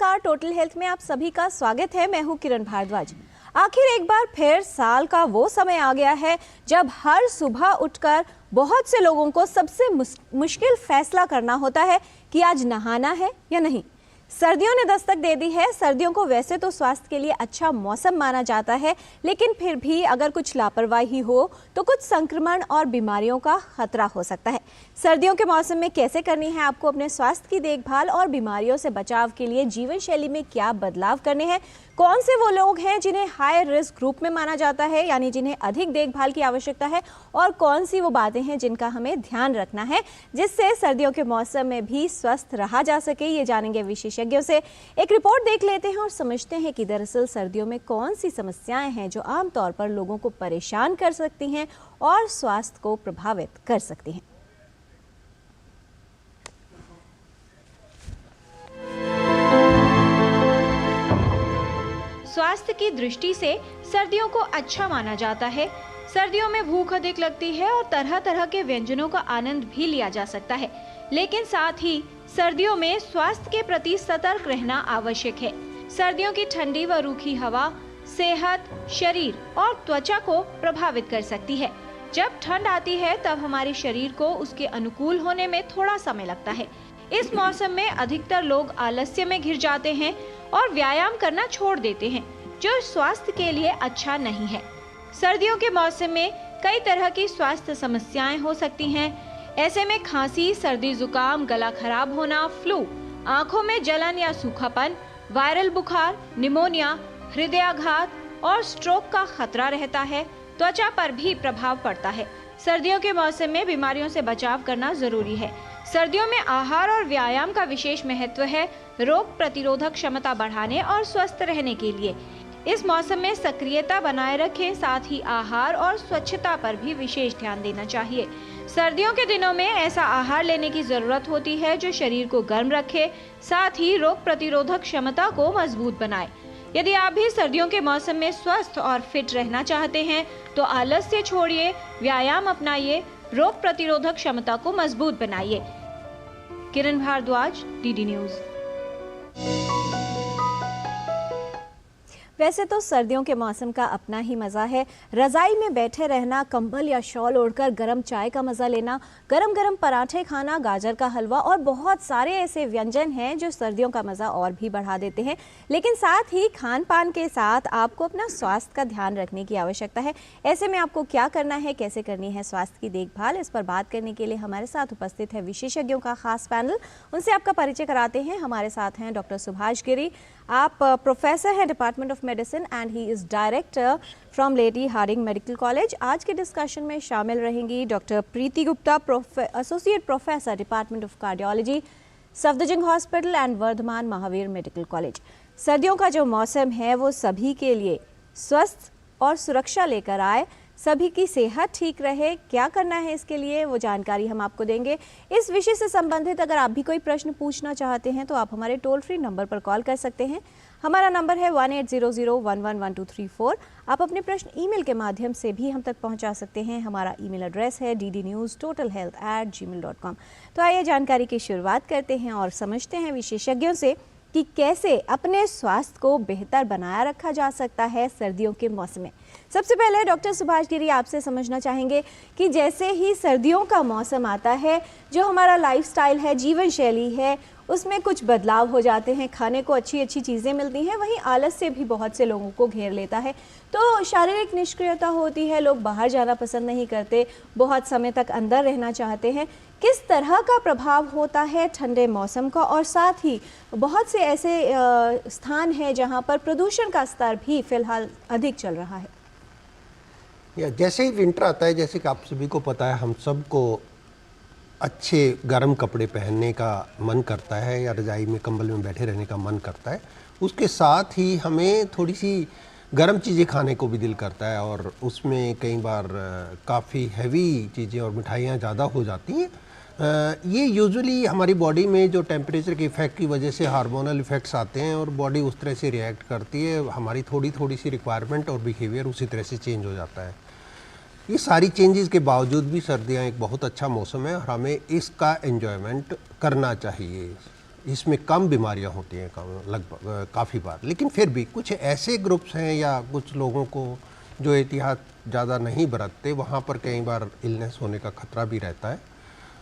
नमस्कार, total health में आप सभी का स्वागत है। मैं हूं किरण भारद्वाज। आखिर एक बार फिर साल का वो समय आ गया है जब हर सुबह उठकर बहुत से लोगों को सबसे मुश्किल फैसला करना होता है कि आज नहाना है या नहीं। सर्दियों ने दस्तक दे दी है। सर्दियों को वैसे तो स्वास्थ्य के लिए अच्छा मौसम माना जाता है, लेकिन फिर भी अगर कुछ लापरवाही हो तो कुछ संक्रमण और बीमारियों का खतरा हो सकता है। सर्दियों के मौसम में कैसे करनी है आपको अपने स्वास्थ्य की देखभाल और बीमारियों से बचाव के लिए जीवन शैली में क्या बदलाव करने हैं, कौन से वो लोग हैं जिन्हें हाई रिस्क ग्रुप में माना जाता है, यानी जिन्हें अधिक देखभाल की आवश्यकता है, और कौन सी वो बातें हैं जिनका हमें ध्यान रखना है जिससे सर्दियों के मौसम में भी स्वस्थ रहा जा सके, ये जानेंगे विशेषज्ञों से। एक रिपोर्ट देख लेते हैं और समझते हैं कि दरअसल सर्दियों में कौन सी समस्याएं हैं जो आमतौर पर लोगों को परेशान कर सकती हैं और स्वास्थ्य को प्रभावित कर सकती हैं। स्वास्थ्य की दृष्टि से सर्दियों को अच्छा माना जाता है। सर्दियों में भूख अधिक लगती है और तरह तरह के व्यंजनों का आनंद भी लिया जा सकता है, लेकिन साथ ही सर्दियों में स्वास्थ्य के प्रति सतर्क रहना आवश्यक है। सर्दियों की ठंडी व रूखी हवा सेहत, शरीर और त्वचा को प्रभावित कर सकती है। जब ठंड आती है तब हमारे शरीर को उसके अनुकूल होने में थोड़ा समय लगता है। इस मौसम में अधिकतर लोग आलस्य में घिर जाते हैं और व्यायाम करना छोड़ देते हैं, जो स्वास्थ्य के लिए अच्छा नहीं है। सर्दियों के मौसम में कई तरह की स्वास्थ्य समस्याएं हो सकती हैं। ऐसे में खांसी, सर्दी जुकाम, गला खराब होना, फ्लू, आंखों में जलन या सूखापन, वायरल बुखार, निमोनिया, हृदयाघात और स्ट्रोक का खतरा रहता है। त्वचा पर भी प्रभाव पड़ता है। सर्दियों के मौसम में बीमारियों से बचाव करना जरूरी है। सर्दियों में आहार और व्यायाम का विशेष महत्व है रोग प्रतिरोधक क्षमता बढ़ाने और स्वस्थ रहने के लिए। इस मौसम में सक्रियता बनाए रखें, साथ ही आहार और स्वच्छता पर भी विशेष ध्यान देना चाहिए। सर्दियों के दिनों में ऐसा आहार लेने की जरूरत होती है जो शरीर को गर्म रखे, साथ ही रोग प्रतिरोधक क्षमता को मजबूत बनाए। यदि आप भी सर्दियों के मौसम में स्वस्थ और फिट रहना चाहते हैं तो आलस्य छोड़िए, व्यायाम अपनाइए, रोग प्रतिरोधक क्षमता को मजबूत बनाइए। किरण भारद्वाज, डीडी न्यूज। वैसे तो सर्दियों के मौसम का अपना ही मज़ा है। रज़ाई में बैठे रहना, कंबल या शॉल ओढ़कर गर्म चाय का मज़ा लेना, गरम गरम पराठे खाना, गाजर का हलवा और बहुत सारे ऐसे व्यंजन हैं जो सर्दियों का मज़ा और भी बढ़ा देते हैं। लेकिन साथ ही खान पान के साथ आपको अपना स्वास्थ्य का ध्यान रखने की आवश्यकता है। ऐसे में आपको क्या करना है, कैसे करनी है स्वास्थ्य की देखभाल, इस पर बात करने के लिए हमारे साथ उपस्थित है विशेषज्ञों का खास पैनल। उनसे आपका परिचय कराते हैं। हमारे साथ हैं डॉक्टर सुभाष गिरी। आप प्रोफेसर हैं department of medicine and he is director from Lady Hardinge medical college. आज के डिस्कशन में शामिल रहेंगी doctor Preeti Gupta, associate professor department of cardiology, Safdarjung hospital and Vardhman Mahavir medical college. सर्दियों का जो मौसम है वो सभी के लिए स्वस्थ और सुरक्षा लेकर आए, सभी की सेहत ठीक रहे। क्या करना है इसके लिए वो जानकारी हम आपको देंगे। इस विषय से संबंधित अगर आप भी कोई प्रश्न पूछना चाहते हैं तो आप हमारे टोल फ्री नंबर पर कॉल कर सकते हैं। हमारा नंबर है 1800111234। आप अपने प्रश्न ईमेल के माध्यम से भी हम तक पहुंचा सकते हैं। हमारा ईमेल एड्रेस है ddnewstotalhealth@gmail.com। तो आइए जानकारी की शुरुआत करते हैं और समझते हैं विशेषज्ञों से कि कैसे अपने स्वास्थ्य को बेहतर बनाया रखा जा सकता है सर्दियों के मौसम में। सबसे पहले डॉक्टर सुभाष गिरी, आपसे समझना चाहेंगे कि जैसे ही सर्दियों का मौसम आता है, जो हमारा लाइफस्टाइल है, जीवन शैली है, उसमें कुछ बदलाव हो जाते हैं। खाने को अच्छी अच्छी चीज़ें मिलती हैं, वहीं आलस्य भी बहुत से लोगों को घेर लेता है। तो शारीरिक निष्क्रियता होती है, लोग बाहर जाना पसंद नहीं करते, बहुत समय तक अंदर रहना चाहते हैं। किस तरह का प्रभाव होता है ठंडे मौसम का, और साथ ही बहुत से ऐसे स्थान हैं जहां पर प्रदूषण का स्तर भी फिलहाल अधिक चल रहा है। जैसे ही विंटर आता है, जैसे कि आप सभी को पता है, हम सबको अच्छे गर्म कपड़े पहनने का मन करता है या रज़ाई में कंबल में बैठे रहने का मन करता है। उसके साथ ही हमें थोड़ी सी गर्म चीज़ें खाने को भी दिल करता है, और उसमें कई बार काफ़ी हैवी चीज़ें और मिठाइयाँ ज़्यादा हो जाती हैं। ये यूजुअली हमारी बॉडी में जो टेम्परेचर के इफ़ेक्ट की वजह से हार्मोनल इफ़ेक्ट्स आते हैं और बॉडी उस तरह से रिएक्ट करती है। हमारी थोड़ी सी रिक्वायरमेंट और बिहेवियर उसी तरह से चेंज हो जाता है। ये सारी चेंजेस के बावजूद भी सर्दियाँ एक बहुत अच्छा मौसम है और हमें इसका एंजॉयमेंट करना चाहिए। इसमें कम बीमारियां होती हैं, लगभग काफ़ी बार। लेकिन फिर भी कुछ ऐसे ग्रुप्स हैं या कुछ लोगों को जो एहतियात ज़्यादा नहीं बरतते, वहाँ पर कई बार इलनेस होने का खतरा भी रहता है।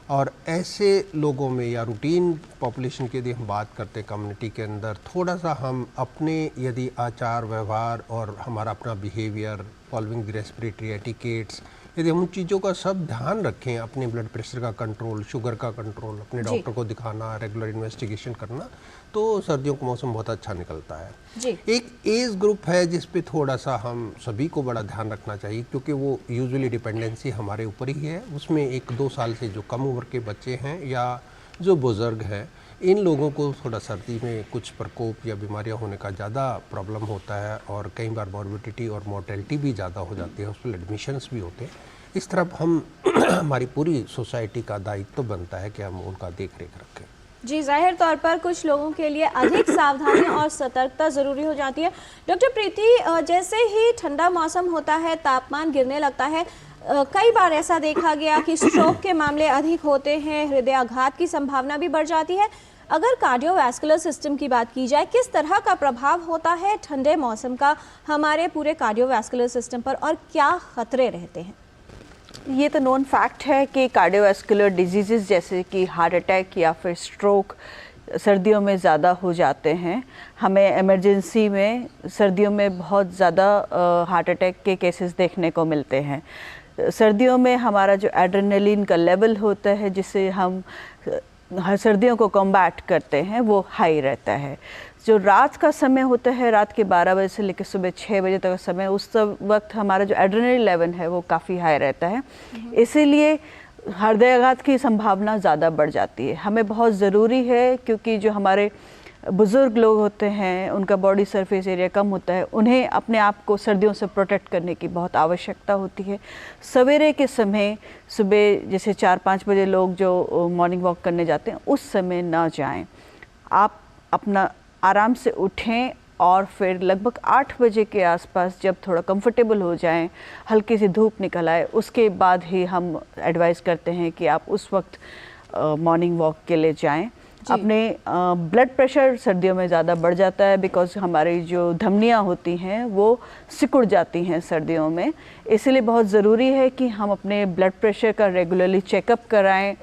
और ऐसे लोगों में या रूटीन पॉपुलेशन की यदि हम बात करते हैं कम्युनिटी के अंदर, थोड़ा सा हम अपने यदि आचार व्यवहार और हमारा अपना behaviour following the respiratory etiquettes, यदि हम उन चीज़ों का सब ध्यान रखें, अपने ब्लड प्रेशर का कंट्रोल, शुगर का कंट्रोल, अपने डॉक्टर को दिखाना, रेगुलर इन्वेस्टिगेशन करना, तो सर्दियों का मौसम बहुत अच्छा निकलता है। जी। एक एज ग्रुप है जिस पे थोड़ा सा हम सभी को बड़ा ध्यान रखना चाहिए, क्योंकि वो यूजुअली डिपेंडेंसी हमारे ऊपर ही है। उसमें 1-2 साल से जो कम उम्र के बच्चे हैं या जो बुज़ुर्ग हैं, इन लोगों को थोड़ा सर्दी में कुछ प्रकोप या बीमारियां होने का ज़्यादा प्रॉब्लम होता है और कई बार मॉर्बिडिटी और मोर्टेलिटी भी ज़्यादा हो जाती है, हॉस्पिटल एडमिशन्स भी होते हैं। इस तरफ हम हमारी पूरी सोसाइटी का दायित्व तो बनता है कि हम उनका देख रेख रखें। जी, जाहिर तौर पर कुछ लोगों के लिए अधिक सावधानी और सतर्कता ज़रूरी हो जाती है। डॉक्टर प्रीति, जैसे ही ठंडा मौसम होता है, तापमान गिरने लगता है, कई बार ऐसा देखा गया कि स्ट्रोक के मामले अधिक होते हैं, हृदयाघात की संभावना भी बढ़ जाती है। अगर कार्डियोवैस्कुलर सिस्टम की बात की जाए, किस तरह का प्रभाव होता है ठंडे मौसम का हमारे पूरे कार्डियोवैस्कुलर सिस्टम पर और क्या खतरे रहते हैं? ये तो नोन फैक्ट है कि कार्डियोवैस्कुलर डिजीज़ जैसे कि हार्ट अटैक या फिर स्ट्रोक सर्दियों में ज़्यादा हो जाते हैं। हमें इमरजेंसी में सर्दियों में बहुत ज़्यादा हार्ट अटैक के केसेस देखने को मिलते हैं। सर्दियों में हमारा जो एड्रेनलिन का लेवल होता है, जिससे हम हर सर्दियों को कॉम्बैट करते हैं, वो हाई रहता है। जो रात का समय होता है, रात के 12 बजे से लेकर सुबह 6 बजे तक का समय, उस वक्त हमारा जो एड्रेनलिन लेवल है वो काफ़ी हाई रहता है। इसीलिए हृदयाघात की संभावना ज़्यादा बढ़ जाती है। हमें बहुत ज़रूरी है, क्योंकि जो हमारे बुज़ुर्ग लोग होते हैं उनका बॉडी सरफेस एरिया कम होता है, उन्हें अपने आप को सर्दियों से प्रोटेक्ट करने की बहुत आवश्यकता होती है। सवेरे के समय, सुबह जैसे 4-5 बजे लोग जो मॉर्निंग वॉक करने जाते हैं, उस समय ना जाएं। आप अपना आराम से उठें और फिर लगभग 8 बजे के आसपास जब थोड़ा कंफर्टेबल हो जाएं, हल्की सी धूप निकल आए, उसके बाद ही हम एडवाइस करते हैं कि आप उस वक्त मॉर्निंग वॉक के लिए जाएं। अपने ब्लड प्रेशर सर्दियों में ज़्यादा बढ़ जाता है, बिकॉज़ हमारी जो धमनियाँ होती हैं वो सिकुड़ जाती हैं सर्दियों में। इसलिए बहुत ज़रूरी है कि हम अपने ब्लड प्रेशर का रेगुलरली चेकअप कराएं।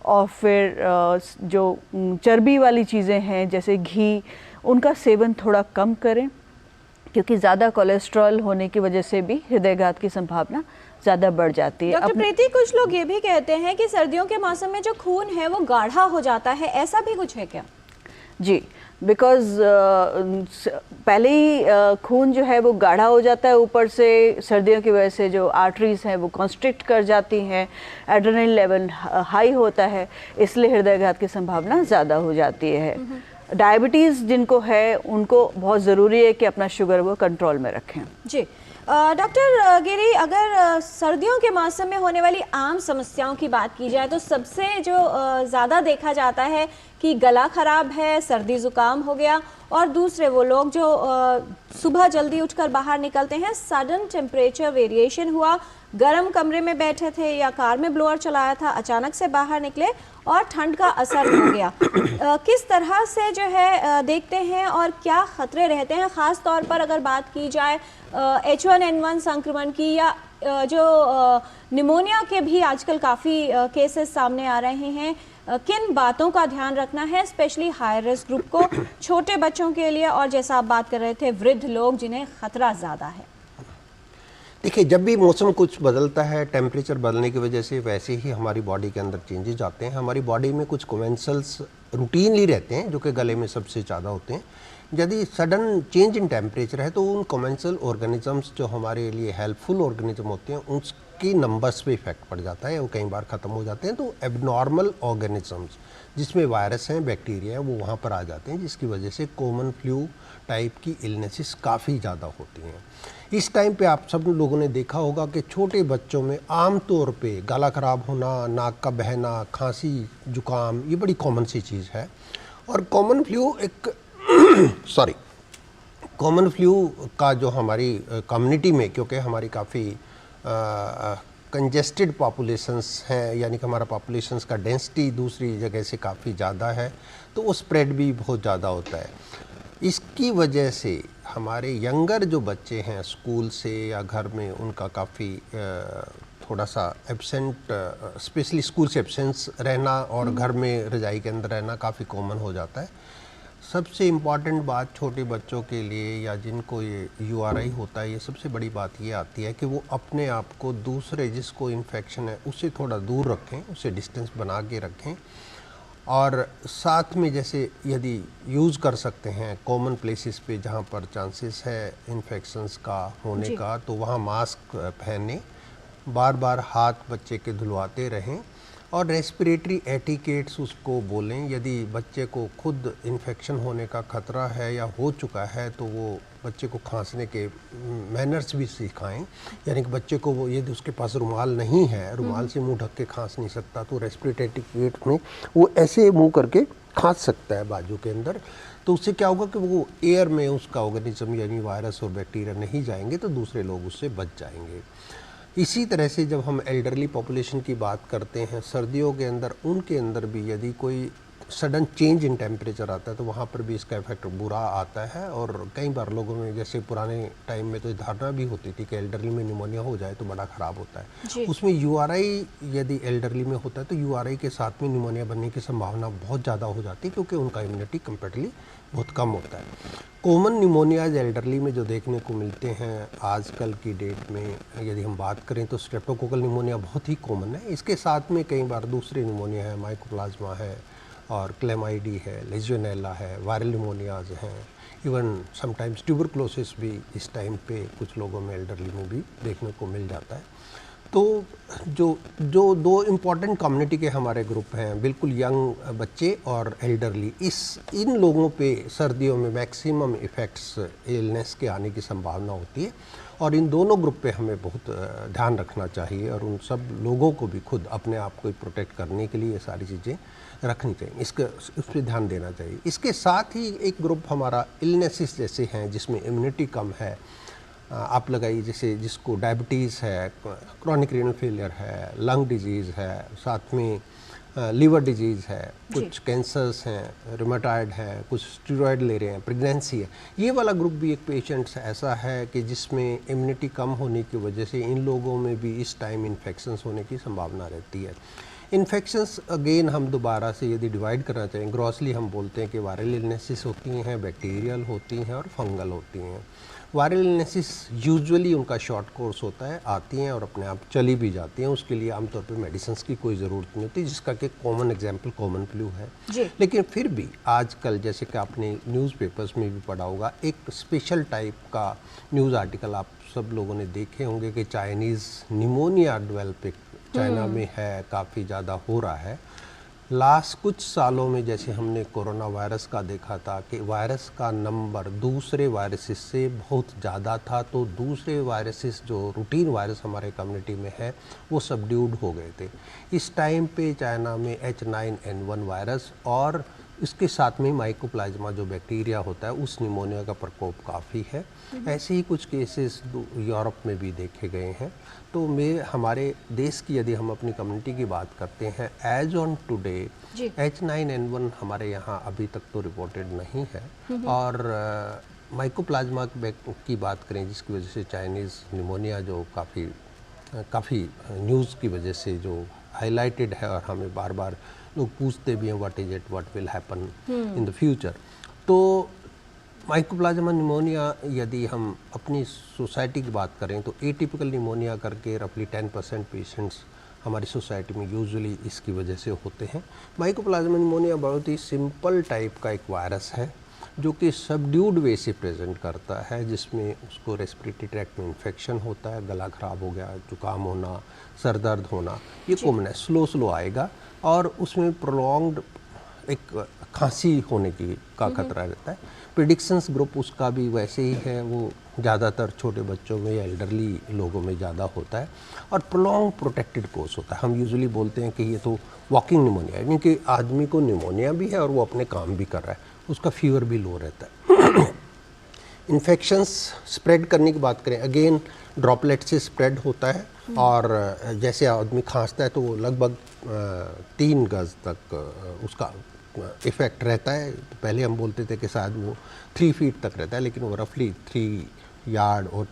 और फिर जो चर्बी वाली चीज़ें हैं जैसे घी, उनका सेवन थोड़ा कम करें, क्योंकि ज़्यादा कोलेस्ट्रॉल होने की वजह से भी हृदयाघात की संभावना ज़्यादा बढ़ जाती है। डॉक्टर प्रीति, कुछ लोग ये भी कहते हैं कि सर्दियों के मौसम में जो खून है वो गाढ़ा हो जाता है, ऐसा भी कुछ है क्या? जी, बिकॉज़ पहले ही खून जो है वो गाढ़ा हो जाता है, ऊपर से सर्दियों की वजह से जो आर्टरीज़ हैं वो कॉन्स्ट्रिक्ट कर जाती हैं, एड्रेनलिन लेवल हाई होता है, इसलिए हृदयाघात की संभावना ज़्यादा हो जाती है। डायबिटीज़ जिनको है उनको बहुत ज़रूरी है कि अपना शुगर वो कंट्रोल में रखें। जी, डॉक्टर गिरी, अगर सर्दियों के मौसम में होने वाली आम समस्याओं की बात की जाए तो सबसे जो ज़्यादा देखा जाता है कि गला ख़राब है, सर्दी ज़ुकाम हो गया, और दूसरे वो लोग जो सुबह जल्दी उठकर बाहर निकलते हैं, सडन टेम्परेचर वेरिएशन हुआ, गर्म कमरे में बैठे थे या कार में ब्लोअर चलाया था, अचानक से बाहर निकले और ठंड का असर हो गया। किस तरह से जो है देखते हैं और क्या खतरे रहते हैं, ख़ास तौर पर अगर बात की जाए H1N1 संक्रमण की या जो निमोनिया के भी आजकल काफ़ी केसेस सामने आ रहे हैं, किन बातों का ध्यान रखना है स्पेशली हाई रिस्क ग्रुप को, छोटे बच्चों के लिए, और जैसा आप बात कर रहे थे वृद्ध लोग जिन्हें खतरा ज़्यादा है? देखिए, जब भी मौसम कुछ बदलता है, टेम्परेचर बदलने की वजह से वैसे ही हमारी बॉडी के अंदर चेंजेस आते हैं। हमारी बॉडी में कुछ कोमेंसल्स रूटीनली रहते हैं जो कि गले में सबसे ज़्यादा होते हैं। यदि सडन चेंज इन टेम्परेचर है तो उन कोमेंसल ऑर्गेनिजम्स जो हमारे लिए हेल्पफुल ऑर्गेनिज्म होते हैं उसकी नंबर्स पे इफेक्ट पड़ जाता है, वो कई बार ख़त्म हो जाते हैं। तो एबनॉर्मल ऑर्गेनिजम्स जिसमें वायरस हैं, बैक्टीरिया हैं, वो वहाँ पर आ जाते हैं, जिसकी वजह से कॉमन फ्लू टाइप की इलनेसेस काफ़ी ज़्यादा होती हैं। इस टाइम पे आप सब लोगों ने देखा होगा कि छोटे बच्चों में आम तौर पे गला ख़राब होना, नाक का बहना, खांसी, जुकाम, ये बड़ी कॉमन सी चीज़ है। और कॉमन फ्लू एक कॉमन फ्लू का जो हमारी कम्युनिटी में, क्योंकि हमारी काफ़ी कंजेस्टेड पॉपुलेशंस हैं, यानी कि हमारा पॉपुलेशंस का डेंसिटी दूसरी जगह से काफ़ी ज़्यादा है, तो वो स्प्रेड भी बहुत ज़्यादा होता है। इसकी वजह से हमारे यंगर जो बच्चे हैं स्कूल से या घर में, उनका काफ़ी थोड़ा सा एब्सेंट, स्पेशली स्कूल से एब्सेंस रहना और घर में रजाई के अंदर रहना काफ़ी कॉमन हो जाता है। सबसे इम्पॉर्टेंट बात छोटे बच्चों के लिए या जिनको ये URI होता है, ये सबसे बड़ी बात ये आती है कि वो अपने आप को दूसरे जिसको इन्फेक्शन है उससे थोड़ा दूर रखें, उससे डिस्टेंस बना के रखें, और साथ में जैसे यदि यूज़ कर सकते हैं कॉमन प्लेसेस पे जहाँ पर चांसेस है इन्फेक्शंस का होने का, तो वहाँ मास्क पहने, बार बार हाथ बच्चे के धुलवाते रहें, और रेस्पिरेटरी एटिकेट्स उसको बोलें। यदि बच्चे को खुद इन्फेक्शन होने का ख़तरा है या हो चुका है तो वो बच्चे को खांसने के मैनर्स भी सिखाएं, यानी कि बच्चे को वो, यदि उसके पास रुमाल नहीं है, रुमाल से मुंह ढक के खांस नहीं सकता, तो रेस्पिरेटरी एटिकेट में वो ऐसे मुंह करके खांस सकता है बाजू के अंदर। तो उससे क्या होगा कि वो एयर में उसका ऑर्गेनिज्म यानी वायरस और बैक्टीरिया नहीं जाएंगे, तो दूसरे लोग उससे बच जाएंगे। इसी तरह से जब हम एल्डरली पॉपुलेशन की बात करते हैं, सर्दियों के अंदर उनके अंदर भी यदि कोई सडन चेंज इन टेम्परेचर आता है तो वहाँ पर भी इसका इफेक्ट बुरा आता है। और कई बार लोगों में, जैसे पुराने टाइम में तो धारणा भी होती थी कि एल्डरली में निमोनिया हो जाए तो बड़ा ख़राब होता है। उसमें URI यदि एल्डरली में होता है तो URI के साथ में निमोनिया बनने की संभावना बहुत ज़्यादा हो जाती है, क्योंकि उनका इम्यूनिटी कंपेरेटिवली बहुत कम होता है। कॉमन निमोनियाज एल्डरली में जो देखने को मिलते हैं आजकल की डेट में, यदि हम बात करें तो स्ट्रेप्टोकोकल निमोनिया बहुत ही कॉमन है। इसके साथ में कई बार दूसरे निमोनिया है, माइकोप्लाज्मा है और क्लेमाइडी है, लेजियोनेला है, वायरल निमोनियाज हैं, इवन समटाइम्स ट्यूबरक्लोसिस भी इस टाइम पे कुछ लोगों में एल्डरली में भी देखने को मिल जाता है। तो जो दो इम्पॉर्टेंट कम्युनिटी के हमारे ग्रुप हैं, बिल्कुल यंग बच्चे और एल्डरली, इन लोगों पे सर्दियों में मैक्सिमम इफ़ेक्ट्स इलनेस के आने की संभावना होती है, और इन दोनों ग्रुप पे हमें बहुत ध्यान रखना चाहिए, और उन सब लोगों को भी खुद अपने आप को प्रोटेक्ट करने के लिए ये सारी चीज़ें रखनी चाहिए, इस पर ध्यान देना चाहिए। इसके साथ ही एक ग्रुप हमारा इलनेसिस जैसे हैं जिसमें इम्यूनिटी कम है, आप लगाइए, जैसे जिसको डायबिटीज़ है, क्रॉनिक रीनल फेलियर है, लंग डिजीज़ है, साथ में लीवर डिजीज़ है, कुछ कैंसर्स हैं, रूमेटॉइड है, कुछ स्टेरॉयड ले रहे हैं, प्रेगनेंसी है। ये वाला ग्रुप भी एक पेशेंट्स ऐसा है कि जिसमें इम्यूनिटी कम होने की वजह से इन लोगों में भी इस टाइम इन्फेक्शंस होने की संभावना रहती है। इन्फेक्शंस अगेन हम दोबारा से यदि डिवाइड करना चाहें, ग्रॉसली हम बोलते हैं कि वायरल इलनेसिस होती हैं, बैक्टीरियल होती हैं और फंगल होती हैं। वायरल इलनेसिस यूजुअली उनका शॉर्ट कोर्स होता है, आती हैं और अपने आप चली भी जाती हैं, उसके लिए आमतौर पे मेडिसिन्स की कोई ज़रूरत नहीं होती, जिसका कि कॉमन एग्जांपल कॉमन फ्लू है। लेकिन फिर भी आजकल जैसे कि आपने न्यूज़पेपर्स में भी पढ़ा होगा, एक स्पेशल टाइप का न्यूज़ आर्टिकल आप सब लोगों ने देखे होंगे कि चाइनीज़ निमोनिया डेवलपिंग चाइना में है, काफ़ी ज़्यादा हो रहा है। लास्ट कुछ सालों में जैसे हमने कोरोना वायरस का देखा था कि वायरस का नंबर दूसरे वायरसेस से बहुत ज़्यादा था, तो दूसरे वायरसेस जो रूटीन वायरस हमारे कम्युनिटी में है वो सबड्यूड हो गए थे। इस टाइम पे चाइना में H9N1 वायरस और इसके साथ में माइकोप्लाज्मा जो बैक्टीरिया होता है उस निमोनिया का प्रकोप काफ़ी है। ऐसे ही कुछ केसेस यूरोप में भी देखे गए हैं। तो हमारे देश की यदि हम अपनी कम्युनिटी की बात करते हैं, एज ऑन टुडे H9N1 हमारे यहाँ अभी तक तो रिपोर्टेड नहीं है, और माइकोप्लाज्मा की बात करें जिसकी वजह से चाइनीज़ निमोनिया जो काफ़ी न्यूज़ की वजह से जो हाईलाइटेड है और हमें बार बार लोग पूछते भी हैं what is it, what will happen in the future. तो माइकोप्लाज्मा निमोनिया यदि हम अपनी सोसाइटी की बात करें तो एटिपिकल निमोनिया करके रफली 10% पेशेंट्स हमारी सोसाइटी में यूजुअली इसकी वजह से होते हैं। माइकोप्लाज्मा निमोनिया बहुत ही सिंपल टाइप का एक वायरस है जो कि सबड्यूड वे से प्रेजेंट करता है, जिसमें उसको रेस्पिरेटरी ट्रैक्ट में इन्फेक्शन होता है, गला ख़राब हो गया, जुकाम होना, सर दर्द होना, ये कॉमन है, स्लो आएगा और उसमें प्रोलॉन्ग्ड एक खांसी होने का खतरा रहता है। प्रेडिक्शंस ग्रुप उसका भी वैसे ही है, वो ज़्यादातर छोटे बच्चों में या एल्डरली लोगों में ज़्यादा होता है और प्रोलॉन्ग प्रोटेक्टेड कोर्स होता है। हम यूजुअली बोलते हैं कि ये तो वॉकिंग निमोनिया है, क्योंकि आदमी को निमोनिया भी है और वो अपने काम भी कर रहा है, उसका फीवर भी लो रहता है। इन्फेक्शंस स्प्रेड करने की बात करें, अगेन ड्रॉपलेट से स्प्रेड होता है और जैसे आदमी खांसता है तो वो लगभग 3 गज तक उसका इफ़ेक्ट रहता है। तो पहले हम बोलते थे कि शायद वो 3 फीट तक रहता है, लेकिन वो रफली 3 यार्ड और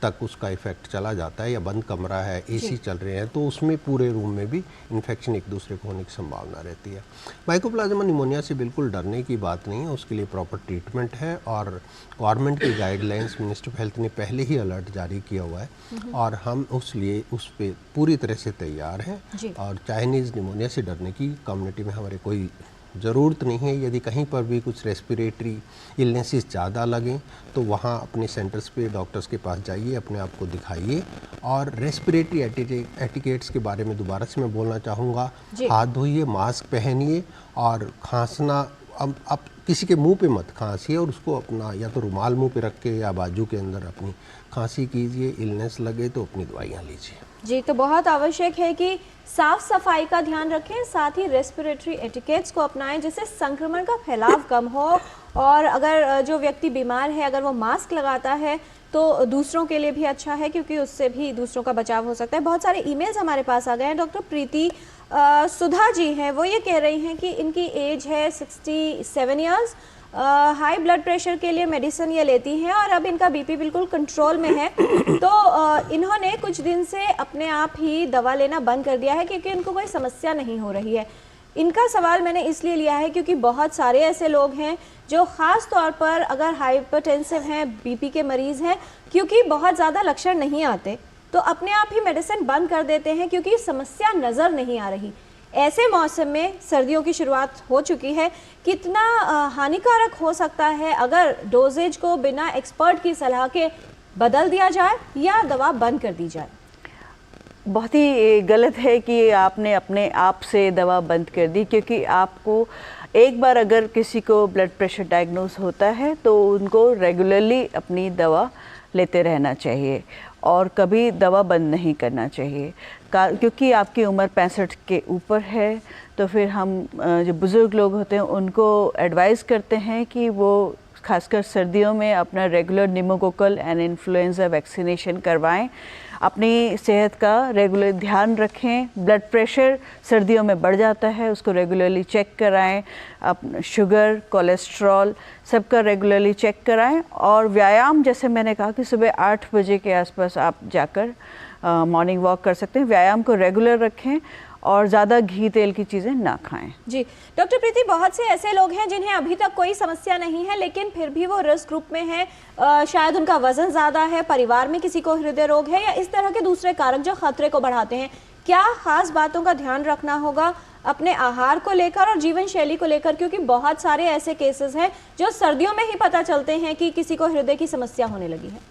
तक उसका इफ़ेक्ट चला जाता है। या बंद कमरा है, एसी चल रहे हैं, तो उसमें पूरे रूम में भी इन्फेक्शन एक दूसरे को होने की संभावना रहती है। माइकोप्लाज्मा निमोनिया से बिल्कुल डरने की बात नहीं है, उसके लिए प्रॉपर ट्रीटमेंट है और गवर्नमेंट की गाइडलाइंस मिनिस्टर ऑफ हेल्थ ने पहले ही अलर्ट जारी किया हुआ है और हम उस पर पूरी तरह से तैयार हैं। और चाइनीज़ निमोनिया से डरने की कम्युनिटी में हमारे कोई ज़रूरत नहीं है। यदि कहीं पर भी कुछ रेस्पिरेटरी इलनेसेस ज़्यादा लगें तो वहाँ अपने सेंटर्स पे डॉक्टर्स के पास जाइए, अपने आप को दिखाइए। और रेस्पिरेटरी एटिकेट्स के बारे में दोबारा से मैं बोलना चाहूँगा, हाथ धोइए, मास्क पहनिए और खांसना अब किसी के मुंह पे मत खांसिए और उसको अपना या तो रुमाल मुंह पे रख के या बाजू के अंदर अपनी खांसी कीजिए। इलनेस लगे तो अपनी दवाइयाँ लीजिए। जी, तो बहुत आवश्यक है कि साफ सफाई का ध्यान रखें, साथ ही रेस्पिरेटरी एटिकेट्स को अपनाएं जिससे संक्रमण का फैलाव कम हो। और अगर जो व्यक्ति बीमार है अगर वो मास्क लगाता है तो दूसरों के लिए भी अच्छा है, क्योंकि उससे भी दूसरों का बचाव हो सकता है। बहुत सारे ईमेल्स हमारे पास आ गए हैं। डॉक्टर प्रीति सुधा जी हैं, वो ये कह रही हैं कि इनकी एज है 67 ईयर्स, हाई ब्लड प्रेशर के लिए मेडिसिन ये लेती हैं और अब इनका बीपी बिल्कुल कंट्रोल में है। तो इन्होंने कुछ दिन से अपने आप ही दवा लेना बंद कर दिया है क्योंकि इनको कोई समस्या नहीं हो रही है। इनका सवाल मैंने इसलिए लिया है क्योंकि बहुत सारे ऐसे लोग हैं जो ख़ास तौर पर अगर हाइपरटेंसिव हैं, बीपी के मरीज़ हैं, क्योंकि बहुत ज़्यादा लक्षण नहीं आते तो अपने आप ही मेडिसिन बंद कर देते हैं क्योंकि समस्या नज़र नहीं आ रही। ऐसे मौसम में सर्दियों की शुरुआत हो चुकी है, कितना हानिकारक हो सकता है अगर डोजेज को बिना एक्सपर्ट की सलाह के बदल दिया जाए या दवा बंद कर दी जाए? बहुत ही गलत है कि आपने अपने आप से दवा बंद कर दी, क्योंकि आपको एक बार अगर किसी को ब्लड प्रेशर डायग्नोस होता है तो उनको रेगुलरली अपनी दवा लेते रहना चाहिए और कभी दवा बंद नहीं करना चाहिए। क्योंकि आपकी उम्र 65 के ऊपर है तो फिर हम जो बुज़ुर्ग लोग होते हैं उनको एडवाइस करते हैं कि वो खासकर सर्दियों में अपना regular pneumococcal and influenza vaccination करवाएं। अपनी सेहत का रेगुलर ध्यान रखें। ब्लड प्रेशर सर्दियों में बढ़ जाता है, उसको रेगुलरली चेक कराएं। अपना शुगर, कोलेस्ट्रॉल सबका रेगुलरली चेक कराएं। और व्यायाम, जैसे मैंने कहा कि सुबह 8 बजे के आसपास आप जाकर मॉर्निंग वॉक कर सकते हैं। व्यायाम को रेगुलर रखें और ज़्यादा घी तेल की चीज़ें ना खाएं। जी डॉक्टर प्रीति, बहुत से ऐसे लोग हैं जिन्हें अभी तक कोई समस्या नहीं है लेकिन फिर भी वो रिस्क ग्रुप में हैं, शायद उनका वजन ज़्यादा है, परिवार में किसी को हृदय रोग है या इस तरह के दूसरे कारक जो खतरे को बढ़ाते हैं। क्या खास बातों का ध्यान रखना होगा अपने आहार को लेकर और जीवन शैली को लेकर, क्योंकि बहुत सारे ऐसे केसेस हैं जो सर्दियों में ही पता चलते हैं कि किसी को हृदय की समस्या होने लगी है?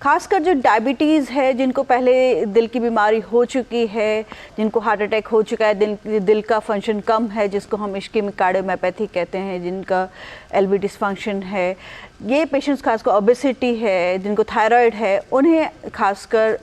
खासकर जो डायबिटीज़ है, जिनको पहले दिल की बीमारी हो चुकी है, जिनको हार्ट अटैक हो चुका है, दिल का फंक्शन कम है, जिसको हम इश्कीमिक कार्डियोमायोपैथी कहते हैं, जिनका एलवी डिसफंक्शन है, ये पेशेंट्स खासकर ओबेसिटी है, जिनको थायराइड है, उन्हें खासकर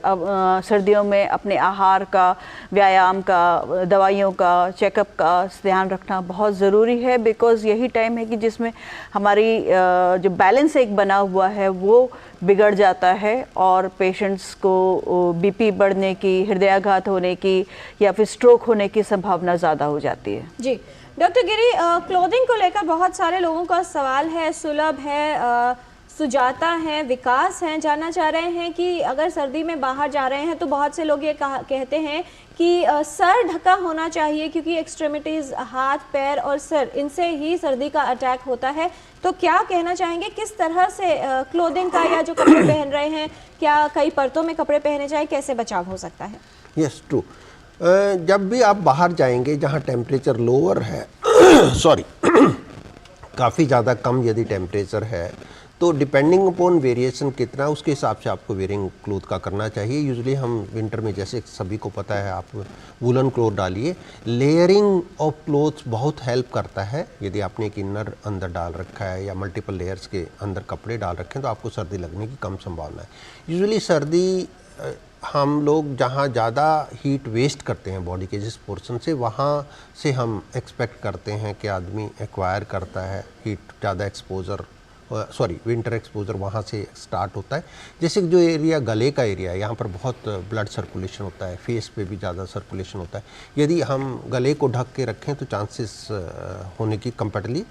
सर्दियों में अपने आहार का, व्यायाम का, दवाइयों का, चेकअप का ध्यान रखना बहुत ज़रूरी है। बिकॉज़ यही टाइम है कि जिसमें हमारी जो बैलेंस एक बना हुआ है वो बिगड़ जाता है और पेशेंट्स को बीपी बढ़ने की, हृदयाघात होने की या फिर स्ट्रोक होने की संभावना ज़्यादा हो जाती है। जी डॉक्टर गिरी, क्लोथिंग को लेकर बहुत सारे लोगों का सवाल है। सुलभ है, सुजाता है, विकास हैं, जानना चाह रहे हैं कि अगर सर्दी में बाहर जा रहे हैं तो बहुत से लोग ये कहते हैं कि सर ढका होना चाहिए क्योंकि एक्सट्रीमिटीज़, हाथ, पैर और सिर, इनसे ही सर्दी का अटैक होता है। तो क्या कहना चाहेंगे, किस तरह से क्लोथिंग का या जो कपड़े पहन रहे हैं, क्या कई परतों में कपड़े पहने जाए, कैसे बचाव हो सकता है? Yes true. जब भी आप बाहर जाएंगे जहाँ टेम्परेचर लोअर है सॉरी काफ़ी ज़्यादा कम यदि टेम्परेचर है तो डिपेंडिंग अपॉन वेरिएशन कितना, उसके हिसाब से आपको वेयरिंग क्लोथ का करना चाहिए। यूजुअली हम विंटर में, जैसे सभी को पता है, आप वूलन क्लोथ डालिए। लेयरिंग ऑफ क्लोथ्स बहुत हेल्प करता है। यदि आपने एक इनर अंदर डाल रखा है या मल्टीपल लेयर्स के अंदर कपड़े डाल रखे हैं तो आपको सर्दी लगने की कम संभावना है। यूजुअली सर्दी हम लोग जहाँ ज़्यादा हीट वेस्ट करते हैं बॉडी के जिस पोर्शन से, वहाँ से हम एक्सपेक्ट करते हैं कि आदमी एक्वायर करता है हीट, ज़्यादा एक्सपोजर सॉरी विंटर एक्सपोजर वहाँ से स्टार्ट होता है। जैसे कि जो एरिया गले का एरिया है, यहाँ पर बहुत ब्लड सर्कुलेशन होता है, फेस पे भी ज़्यादा सर्कुलेशन होता है। यदि हम गले को ढक के रखें तो चांसेस होने की कंपेरेटिवली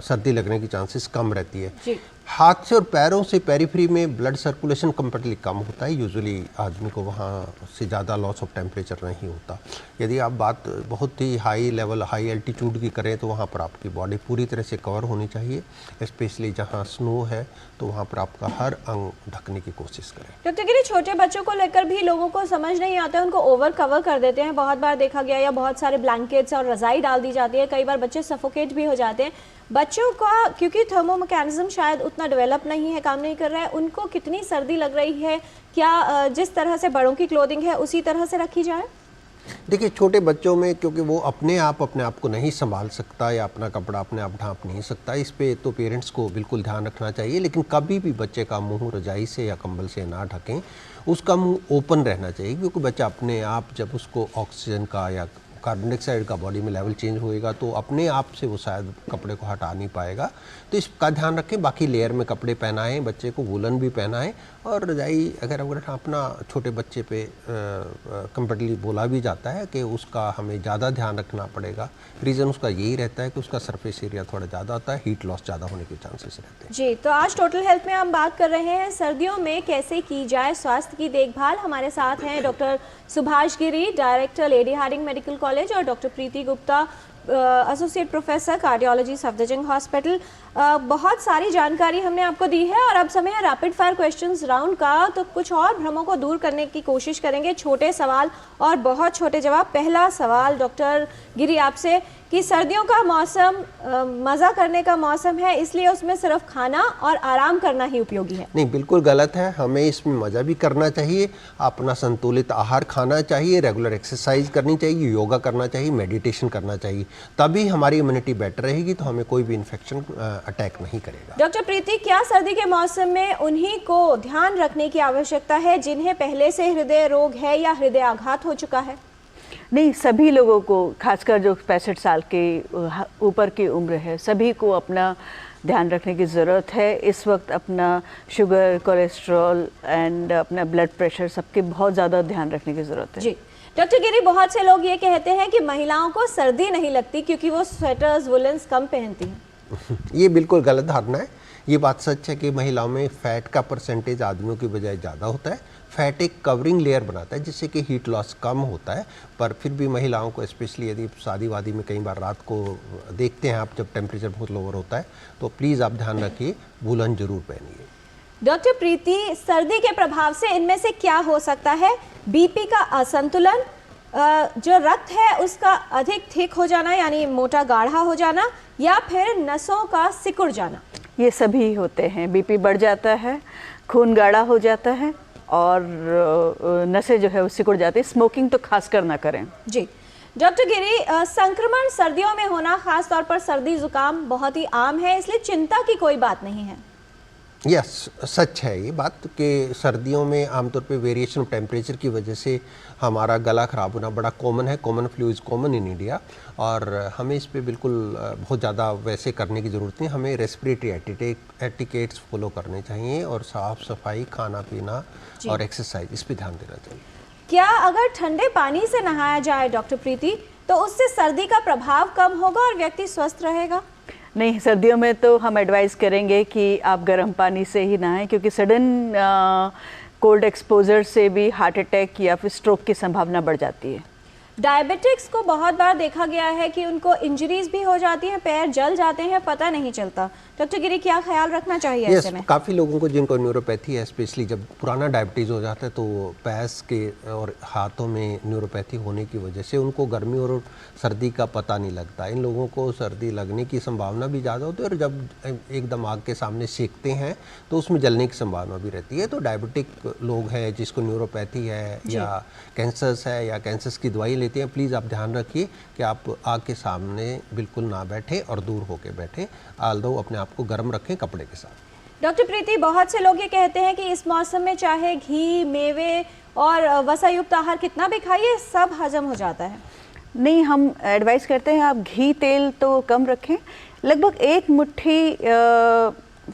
सर्दी लगने की चांसेस कम रहती है। जी। हाथ से और पैरों से पेरिफेरी में ब्लड सर्कुलेशन कंपेरेटिवली कम होता है। यूजुअली आदमी को वहाँ से ज़्यादा लॉस ऑफ टेम्परेचर नहीं होता। यदि आप बात बहुत ही हाई लेवल, हाई एल्टीट्यूड की करें तो वहाँ पर आपकी बॉडी पूरी तरह से कवर होनी चाहिए। स्पेशली जहाँ स्नो है तो वहाँ पर आपका हर अंग ढकने की कोशिश करें। डॉक्टर गिरी, छोटे बच्चों को लेकर भी लोगों को समझ नहीं आता है, उनको ओवर कवर कर देते हैं, बहुत बार देखा गया, या बहुत सारे ब्लैंकेट्स और रज़ाई डाल दी जाती है, कई बार बच्चे सफोकेट भी हो जाते हैं। बच्चों का क्योंकि थर्मो मैकेनिज्म शायद उतना डेवलप नहीं है, काम नहीं कर रहा है, उनको कितनी सर्दी लग रही है, क्या जिस तरह से बड़ों की क्लोथिंग है उसी तरह से रखी जाए? देखिए, छोटे बच्चों में क्योंकि वो अपने आप को नहीं संभाल सकता या अपना कपड़ा अपने आप ढांप नहीं सकता, इस पे तो पेरेंट्स को बिल्कुल ध्यान रखना चाहिए। लेकिन कभी भी बच्चे का मुंह रजाई से या कंबल से ना ढकें, उसका मुंह ओपन रहना चाहिए, क्योंकि बच्चा अपने आप जब उसको ऑक्सीजन का या कार्बन डाइऑक्साइड का बॉडी में लेवल चेंज होएगा तो अपने आप से वो शायद कपड़े को हटा नहीं पाएगा। तो इसका ध्यान रखें। बाकी लेयर में कपड़े पहनाएं, बच्चे को वूलन भी पहनाएं, और रजाई अगर अपना छोटे बच्चे पे कंपेरेटिवली बोला भी जाता है कि उसका हमें ज़्यादा ध्यान रखना पड़ेगा। रीज़न उसका यही रहता है कि उसका सरफेस एरिया थोड़ा ज़्यादा होता है, हीट लॉस ज़्यादा होने के चांसेस रहते हैं। जी, तो आज टोटल हेल्थ में हम बात कर रहे हैं सर्दियों में कैसे की जाए स्वास्थ्य की देखभाल। हमारे साथ हैं doctor Subhash Giri, director Lady Hardinge medical college, और doctor Preeti Gupta, associate professor cardiology Safdarjung hospital. बहुत सारी जानकारी हमने आपको दी है और अब समय है रैपिड फायर क्वेश्चंस राउंड का। तो कुछ और भ्रमों को दूर करने की कोशिश करेंगे, छोटे सवाल और बहुत छोटे जवाब। पहला सवाल डॉक्टर गिरी आपसे कि सर्दियों का मौसम मज़ा करने का मौसम है, इसलिए उसमें सिर्फ खाना और आराम करना ही उपयोगी है? नहीं, बिल्कुल गलत है। हमें इसमें मज़ा भी करना चाहिए, अपना संतुलित आहार खाना चाहिए, रेगुलर एक्सरसाइज करनी चाहिए, योगा करना चाहिए, मेडिटेशन करना चाहिए, तभी हमारी इम्यूनिटी बेटर रहेगी, तो हमें कोई भी इन्फेक्शन अटैक नहीं करेगा। डॉक्टर प्रीति, क्या सर्दी के मौसम में उन्हीं को ध्यान रखने की आवश्यकता है जिन्हें पहले से हृदय रोग है या हृदय आघात हो चुका है? नहीं, सभी लोगों को, खासकर जो 65 साल के ऊपर की उम्र है, सभी को अपना ध्यान रखने की ज़रूरत है। इस वक्त अपना शुगर, कोलेस्ट्रॉल एंड अपना ब्लड प्रेशर, सबके बहुत ज़्यादा ध्यान रखने की ज़रूरत है। जी डॉक्टर गिरी, बहुत से लोग ये कहते हैं कि महिलाओं को सर्दी नहीं लगती क्योंकि वो स्वेटर्स, वुलन्स कम पहनती हैं। ये बिल्कुल गलत धारणा है। ये बात सच है कि महिलाओं में फैट का परसेंटेज आदमियों की बजाय ज़्यादा होता है। फैट एक कवरिंग लेयर बनाता है जिससे कि हीट लॉस कम होता है, पर फिर भी महिलाओं को, स्पेशली यदि शादी वादी में कई बार रात को देखते हैं आप, जब टेम्परेचर बहुत लोअर होता है, तो प्लीज़ आप ध्यान रखिए, वुलन जरूर पहनिए। डॉक्टर प्रीति, सर्दी के प्रभाव से इनमें से क्या हो सकता है? बीपी का असंतुलन, जो रक्त है उसका अधिक थिक हो जाना यानी मोटा गाढ़ा हो जाना, या फिर नसों का सिकुड़ जाना? ये सभी होते हैं। बीपी बढ़ जाता है, खून गाढ़ा हो जाता है और नसें जो है वो सिकुड़ जाती है। स्मोकिंग तो खासकर ना करें। जी डॉक्टर गिरी, संक्रमण सर्दियों में होना, खास तौर पर सर्दी जुकाम, बहुत ही आम है, इसलिए चिंता की कोई बात नहीं है। यस, सच है ये बात कि सर्दियों में आमतौर पे वेरिएशन ऑफ टेम्परेचर की वजह से हमारा गला ख़राब होना बड़ा कॉमन है। Common flu is common in India, और हमें इस पे बिल्कुल बहुत ज़्यादा वैसे करने की ज़रूरत नहीं। हमें रेस्पिरेटरी एटिकेट्स फॉलो करने चाहिए, और साफ़ सफाई, खाना पीना और एक्सरसाइज, इस पर ध्यान देना चाहिए। क्या अगर ठंडे पानी से नहाया जाए डॉक्टर प्रीति, तो उससे सर्दी का प्रभाव कम होगा और व्यक्ति स्वस्थ रहेगा? नहीं, सर्दियों में तो हम एडवाइस करेंगे कि आप गर्म पानी से ही नहाएं, क्योंकि सडन कोल्ड एक्सपोजर से भी हार्ट अटैक या फिर स्ट्रोक की संभावना बढ़ जाती है। डायबिटिक्स को बहुत बार देखा गया है कि उनको इंजरीज भी हो जाती हैं, पैर जल जाते हैं, पता नहीं चलता। डॉक्टर गिरी, क्या ख्याल रखना चाहिए ऐसे में? काफ़ी लोगों को जिनको न्यूरोपैथी है, स्पेशली जब पुराना डायबिटीज़ हो जाता है, तो पैस के और हाथों में न्यूरोपैथी होने की वजह से उनको गर्मी और सर्दी का पता नहीं लगता। इन लोगों को सर्दी लगने की संभावना भी ज़्यादा होती है, और जब एकदम आग के सामने सेकते हैं तो उसमें जलने की संभावना भी रहती है। तो डायबिटिक लोग हैं जिसको न्यूरोपैथी है या कैंसर्स है या कैंसर्स की दवाई लेते हैं, प्लीज़ आप ध्यान रखिए कि आप आग के सामने बिल्कुल ना बैठें और दूर होकर बैठें, आल्दो अपने आप को गर्म रखें कपड़े के साथ। डॉक्टर प्रीति, बहुत से लोग ये कहते हैं कि इस मौसम में चाहे घी, मेवे और वसायुक्त आहार कितना भी खाइए, सब हजम हो जाता है। नहीं, हम एडवाइस करते हैं आप घी तेल तो कम रखें। लगभग एक मुट्ठी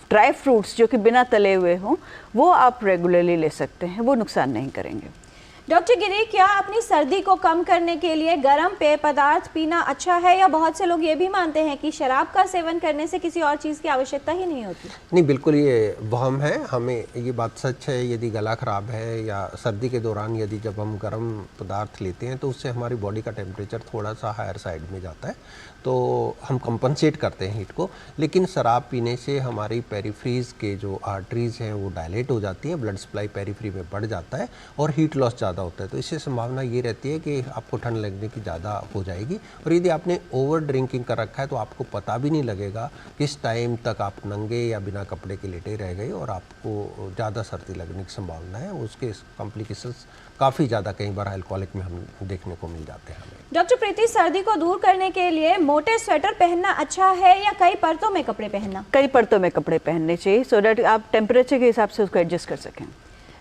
ड्राई फ्रूट्स जो कि बिना तले हुए हों वो आप रेगुलरली ले सकते हैं, वो नुकसान नहीं करेंगे। डॉक्टर गिरी, क्या अपनी सर्दी को कम करने के लिए गर्म पेय पदार्थ पीना अच्छा है, या बहुत से लोग ये भी मानते हैं कि शराब का सेवन करने से किसी और चीज़ की आवश्यकता ही नहीं होती? नहीं, बिल्कुल ये वहम है। हमें ये बात सच है, यदि गला ख़राब है या सर्दी के दौरान यदि जब हम गर्म पदार्थ लेते हैं तो उससे हमारी बॉडी का टेम्परेचर थोड़ा सा हायर साइड में जाता है, तो हम कंपनसेट करते हैं हीट को। लेकिन शराब पीने से हमारी पेरिफ्रीज के जो आर्टरीज हैं वो डायलेट हो जाती हैं, ब्लड सप्लाई पेरिफ्री में बढ़ जाता है और हीट लॉस ज़्यादा होता है। तो इससे संभावना ये रहती है कि आपको ठंड लगने की ज़्यादा हो जाएगी। और यदि आपने ओवर ड्रिंकिंग कर रखा है तो आपको पता भी नहीं लगेगा किस टाइम तक आप नंगे या बिना कपड़े के लेटे रह गए और आपको ज़्यादा सर्दी लगने की संभावना है। उसके कॉम्प्लिकेशंस काफ़ी ज़्यादा कई बार अल्कोहलिक में हम देखने को मिल जाते हैं हमें। डॉक्टर प्रीति, सर्दी को दूर करने के लिए मोटे स्वेटर पहनना अच्छा है या कई परतों में कपड़े पहनना? कई परतों में कपड़े पहनने चाहिए सो दैट आप टेम्परेचर के हिसाब से उसको एडजस्ट कर सकें।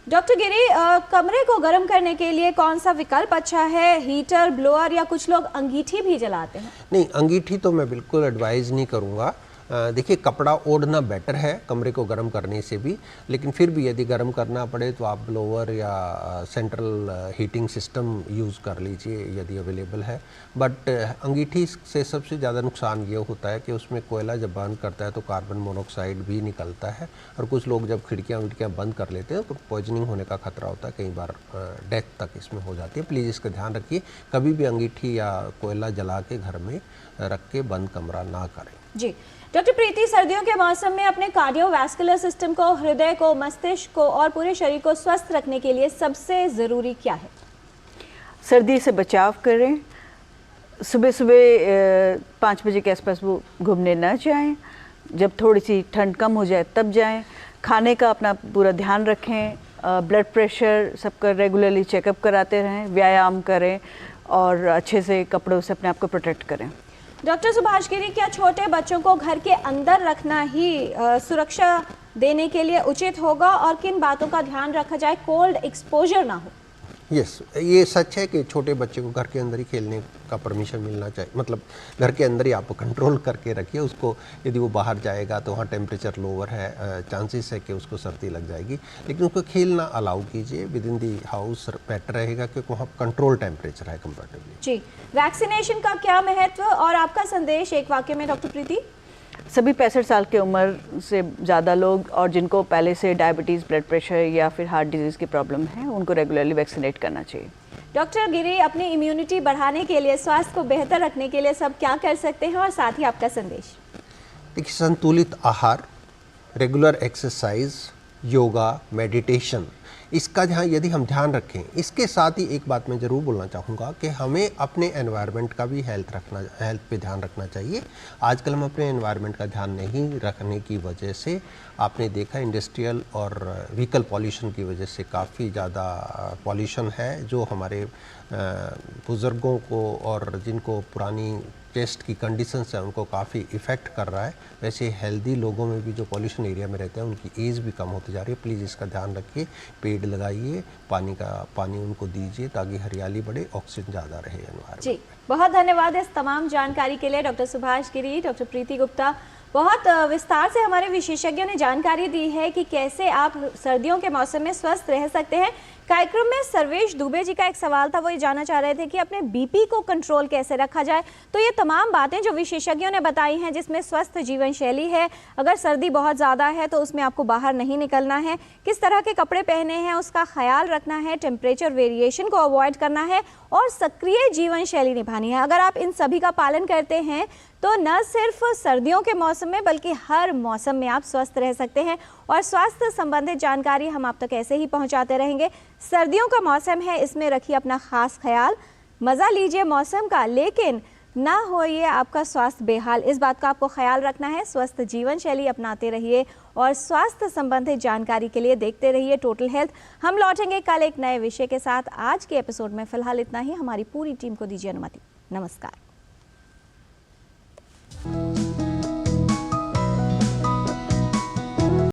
डॉक्टर गिरी, कमरे को गर्म करने के लिए कौन सा विकल्प अच्छा है, हीटर, ब्लोअर या कुछ लोग अंगीठी भी जलाते हैं? नहीं, अंगीठी तो मैं बिल्कुल एडवाइज़ नहीं करूँगा। देखिए, कपड़ा ओढ़ना बेटर है कमरे को गर्म करने से भी, लेकिन फिर भी यदि गर्म करना पड़े तो आप ब्लोअर या सेंट्रल हीटिंग सिस्टम यूज़ कर लीजिए यदि अवेलेबल है। बट अंगीठी से सबसे ज़्यादा नुकसान ये होता है कि उसमें कोयला जब बर्न करता है तो कार्बन मोनोऑक्साइड भी निकलता है, और कुछ लोग जब खिड़कियाँ बंद कर लेते हैं तो पॉइजनिंग होने का खतरा होता है, कई बार डेथ तक इसमें हो जाती है। प्लीज़ इसका ध्यान रखिए, कभी भी अंगीठी या कोयला जला के घर में रख के बंद कमरा ना करें। जी डॉक्टर प्रीति, सर्दियों के मौसम में अपने कार्डियोवैस्कुलर सिस्टम को, हृदय को, मस्तिष्क को और पूरे शरीर को स्वस्थ रखने के लिए सबसे ज़रूरी क्या है? सर्दी से बचाव करें। सुबह सुबह 5 बजे के आसपास वो घूमने ना जाएं, जब थोड़ी सी ठंड कम हो जाए तब जाएं। खाने का अपना पूरा ध्यान रखें, ब्लड प्रेशर सबका रेगुलरली चेकअप कराते रहें, व्यायाम करें और अच्छे से कपड़ों से अपने आप को प्रोटेक्ट करें। डॉक्टर सुभाष गिरी, क्या छोटे बच्चों को घर के अंदर रखना ही सुरक्षा देने के लिए उचित होगा, और किन बातों का ध्यान रखा जाए कोल्ड एक्सपोजर ना हो? यस, ये सच है कि छोटे बच्चे को घर के अंदर ही खेलने का परमिशन मिलना चाहिए, मतलब घर के अंदर ही आप कंट्रोल करके रखिए उसको। यदि वो बाहर जाएगा तो वहाँ टेम्परेचर लोअर है, चांसेस है कि उसको सर्दी लग जाएगी, लेकिन उसको खेलना अलाउ कीजिए with in the house, better रहेगा क्योंकि वहाँ कंट्रोल टेम्परेचर है कंपैरेटिवली। जी, वैक्सीनेशन का क्या महत्व और आपका संदेश एक वाक्य में डॉक्टर प्रीति? सभी 65 साल की उम्र से ज़्यादा लोग और जिनको पहले से डायबिटीज़, ब्लड प्रेशर या फिर हार्ट डिजीज़ की प्रॉब्लम है उनको रेगुलरली वैक्सीनेट करना चाहिए। डॉक्टर गिरी, अपनी इम्यूनिटी बढ़ाने के लिए, स्वास्थ्य को बेहतर रखने के लिए सब क्या कर सकते हैं, और साथ ही आपका संदेश? देखिए, संतुलित आहार, रेगुलर एक्सरसाइज, योगा, मेडिटेशन, इसका जहाँ यदि हम ध्यान रखें, इसके साथ ही एक बात मैं ज़रूर बोलना चाहूँगा कि हमें अपने एनवायरनमेंट का भी हेल्थ पे ध्यान रखना चाहिए। आजकल हम अपने एनवायरनमेंट का ध्यान नहीं रखने की वजह से आपने देखा इंडस्ट्रियल और व्हीकल पॉल्यूशन की वजह से काफ़ी ज़्यादा पॉल्यूशन है, जो हमारे बुज़ुर्गों को और जिनको पुरानी चेस्ट की कंडीशंस है उनको काफ़ी इफ़ेक्ट कर रहा है। वैसे हेल्दी लोगों में भी जो पॉल्यूशन एरिया में रहते हैं उनकी एज भी कम होती जा रही है। प्लीज़ इसका ध्यान रखिए, पेड़ लगाइए, पानी उनको दीजिए ताकि हरियाली बढ़े, ऑक्सीजन ज़्यादा रहे एनवायरनमेंट। जी, बहुत धन्यवाद इस तमाम जानकारी के लिए डॉक्टर सुभाष गिरी, डॉक्टर प्रीति गुप्ता। बहुत विस्तार से हमारे विशेषज्ञों ने जानकारी दी है कि कैसे आप सर्दियों के मौसम में स्वस्थ रह सकते हैं। कार्यक्रम में सर्वेश दुबे जी का एक सवाल था, वो ये जानना चाह रहे थे कि अपने बीपी को कंट्रोल कैसे रखा जाए। तो ये तमाम बातें जो विशेषज्ञों ने बताई हैं, जिसमें स्वस्थ जीवन शैली है, अगर सर्दी बहुत ज़्यादा है तो उसमें आपको बाहर नहीं निकलना है, किस तरह के कपड़े पहने हैं उसका ख्याल रखना है, टेम्परेचर वेरिएशन को अवॉइड करना है और सक्रिय जीवन शैली निभानी है। अगर आप इन सभी का पालन करते हैं तो न सिर्फ सर्दियों के मौसम में बल्कि हर मौसम में आप स्वस्थ रह सकते हैं। और स्वास्थ्य संबंधित जानकारी हम आप तक ऐसे ही पहुंचाते रहेंगे। सर्दियों का मौसम है, इसमें रखिए अपना खास ख्याल, मज़ा लीजिए मौसम का, लेकिन ना होइए आपका स्वास्थ्य बेहाल, इस बात का आपको ख्याल रखना है। स्वस्थ जीवन शैली अपनाते रहिए और स्वास्थ्य संबंधित जानकारी के लिए देखते रहिए टोटल हेल्थ। हम लौटेंगे कल एक नए विषय के साथ। आज के एपिसोड में फिलहाल इतना ही। हमारी पूरी टीम को दीजिए अनुमति। नमस्कार।